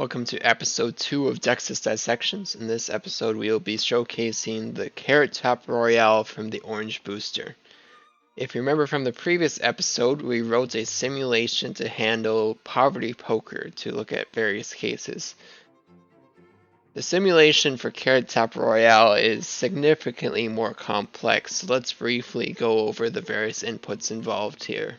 Welcome to episode 2 of Dex's Dissections. In this episode, we will be showcasing the Carrot Top Royale from the Orange Booster. If you remember from the previous episode, we wrote a simulation to handle poverty poker to look at various cases. The simulation for Carrot Top Royale is significantly more complex, so let's briefly go over the various inputs involved here.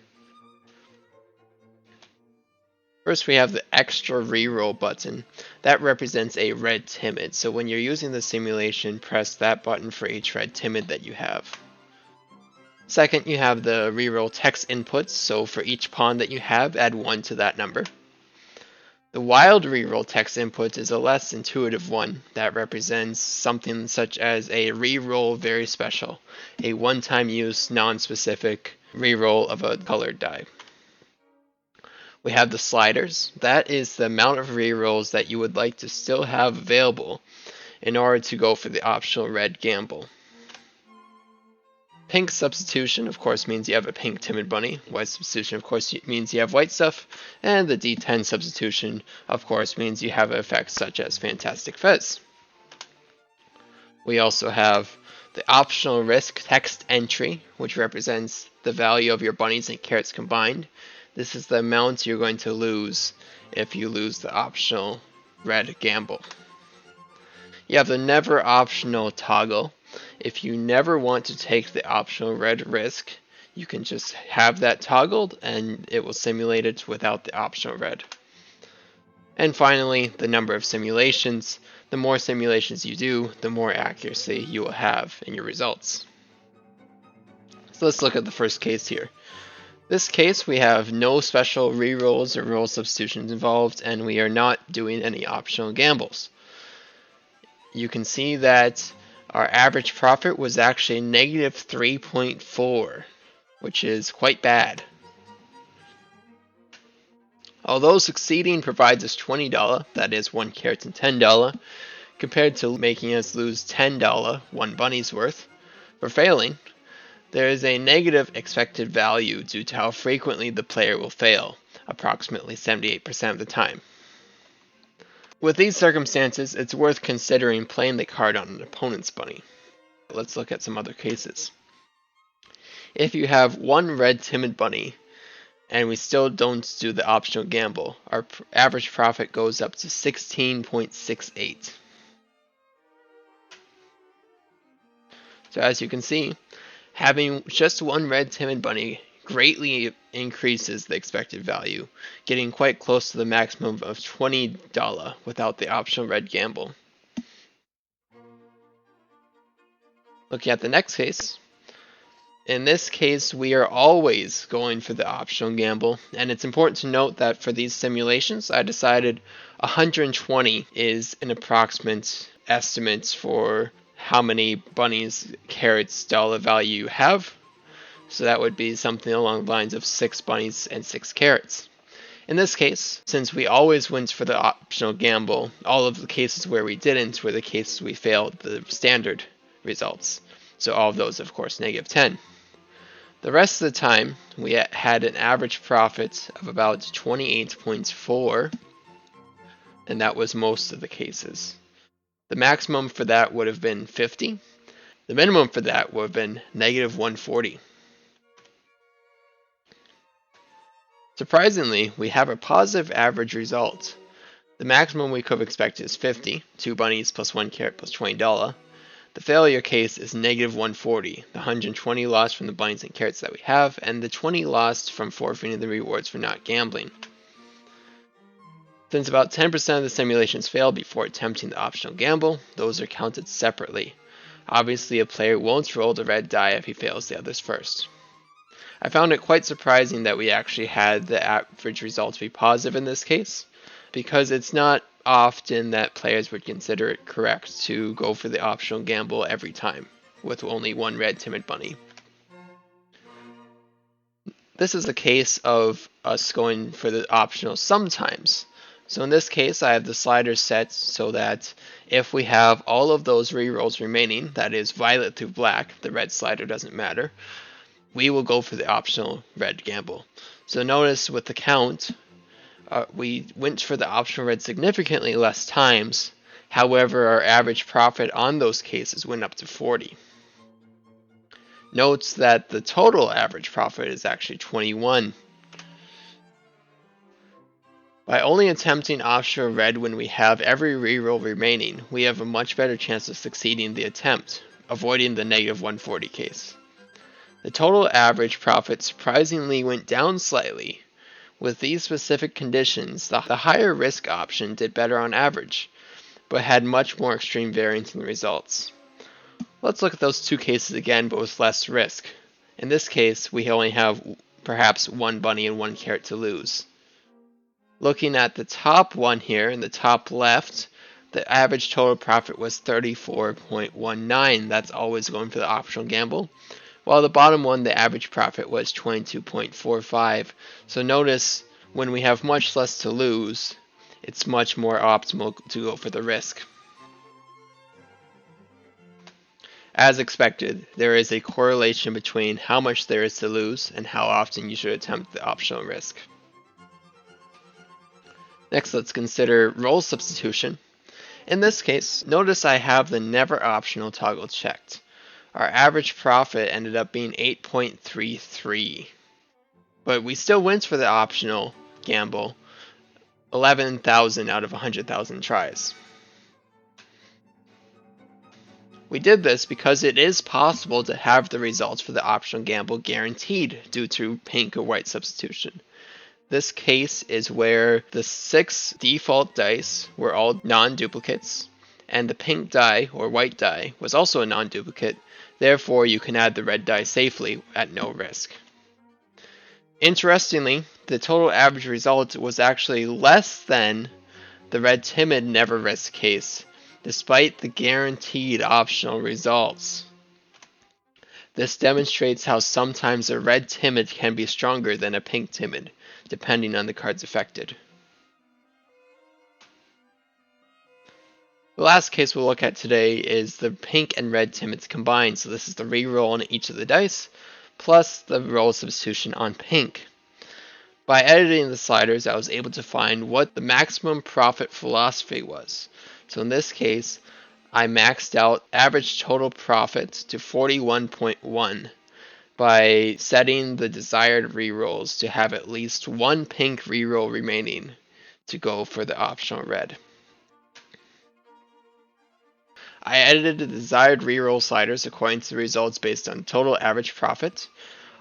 First, we have the extra reroll button. That represents a red Timid, so when you're using the simulation, press that button for each red Timid that you have. Second, you have the reroll text inputs, so for each pawn that you have, add 1 to that number. The wild reroll text input is a less intuitive one that represents something such as a reroll very special, a one-time use, non-specific reroll of a colored die. We have the sliders. That is the amount of rerolls that you would like to still have available in order to go for the optional red gamble. Pink substitution, of course, means you have a pink Timid bunny. White substitution, of course, means you have white stuff. And the D10 substitution, of course, means you have effects such as Fantastic Fez. We also have the optional risk text entry, which represents the value of your bunnies and carrots combined. This is the amount you're going to lose if you lose the optional red gamble. You have the never optional toggle. If you never want to take the optional red risk, you can just have that toggled and it will simulate it without the optional red. And finally, the number of simulations. The more simulations you do, the more accuracy you will have in your results. So let's look at the first case here. This case, we have no special rerolls or roll substitutions involved, and we are not doing any optional gambles. You can see that our average profit was actually negative 3.4, which is quite bad. Although succeeding provides us $20, that is 1 carrot and $10, compared to making us lose $10, 1 bunny's worth, for failing, there is a negative expected value due to how frequently the player will fail, approximately 78% of the time. With these circumstances, it's worth considering playing the card on an opponent's bunny. Let's look at some other cases. If you have 1 red Timid bunny, and we still don't do the optional gamble, our average profit goes up to 16.68. So as you can see, having just 1 red Timid bunny greatly increases the expected value, getting quite close to the maximum of $20 without the optional red gamble. Looking at the next case. In this case, we are always going for the optional gamble, and it's important to note that for these simulations, I decided 120 is an approximate estimate for how many bunnies, carrots, dollar value you have. So that would be something along the lines of 6 bunnies and 6 carrots. In this case, since we always went for the optional gamble, all of the cases where we didn't were the cases we failed the standard results. So all of those, of course, negative 10. The rest of the time, we had an average profit of about 28.4, and that was most of the cases. The maximum for that would have been 50. The minimum for that would have been negative 140. Surprisingly, we have a positive average result. The maximum we could have expected is 50, 2 bunnies plus 1 carrot plus $20. The failure case is negative 140, the 120 lost from the bunnies and carrots that we have, and the 20 lost from forfeiting the rewards for not gambling. Since about 10% of the simulations fail before attempting the optional gamble, those are counted separately. Obviously, a player won't roll the red die if he fails the others first. I found it quite surprising that we actually had the average results be positive in this case, because it's not often that players would consider it correct to go for the optional gamble every time, with only 1 red Timid bunny. This is a case of us going for the optional sometimes. So in this case, I have the sliders set so that if we have all of those rerolls remaining, that is violet through black, the red slider doesn't matter, we will go for the optional red gamble. So notice with the count, We went for the optional red significantly less times. However, our average profit on those cases went up to 40. Note that the total average profit is actually 21. By only attempting optional red when we have every reroll remaining, we have a much better chance of succeeding the attempt, avoiding the negative 140 case. The total average profit surprisingly went down slightly. With these specific conditions, the higher risk option did better on average, but had much more extreme variance in the results. Let's look at those two cases again, but with less risk. In this case, we only have perhaps one bunny and one carrot to lose. Looking at the top one here in the top left, the average total profit was 34.19. That's always going for the optional gamble. While the bottom one, the average profit was 22.45. So notice when we have much less to lose, it's much more optimal to go for the risk. As expected, there is a correlation between how much there is to lose and how often you should attempt the optional risk. Next, let's consider roll substitution. In this case, notice I have the never optional toggle checked. Our average profit ended up being 8.33, but we still went for the optional gamble 11,000 out of 100,000 tries. We did this because it is possible to have the results for the optional gamble guaranteed due to pink or white substitution. This case is where the 6 default dice were all non-duplicates, and the pink die or white die was also a non-duplicate, therefore you can add the red die safely at no risk. Interestingly, the total average result was actually less than the red timid never risk case, despite the guaranteed optional results. This demonstrates how sometimes a red timid can be stronger than a pink timid, depending on the cards affected. The last case we'll look at today is the pink and red timids combined. So this is the reroll on each of the dice, plus the roll substitution on pink. By editing the sliders, I was able to find what the maximum profit philosophy was. So in this case, I maxed out average total profit to 41.1 by setting the desired rerolls to have at least one pink reroll remaining to go for the optional red. I edited the desired reroll sliders according to the results based on total average profit.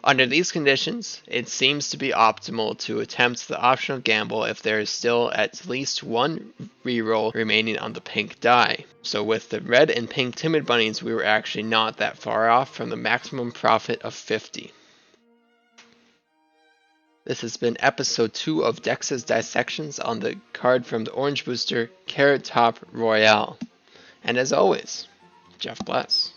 Under these conditions, it seems to be optimal to attempt the optional gamble if there is still at least one reroll remaining on the pink die. So with the red and pink Timid Bunnies, we were actually not that far off from the maximum profit of 50. This has been episode 2 of Dex's Dissections on the card from the Orange Booster, Carrot Top Royale. And as always, Jeff bless.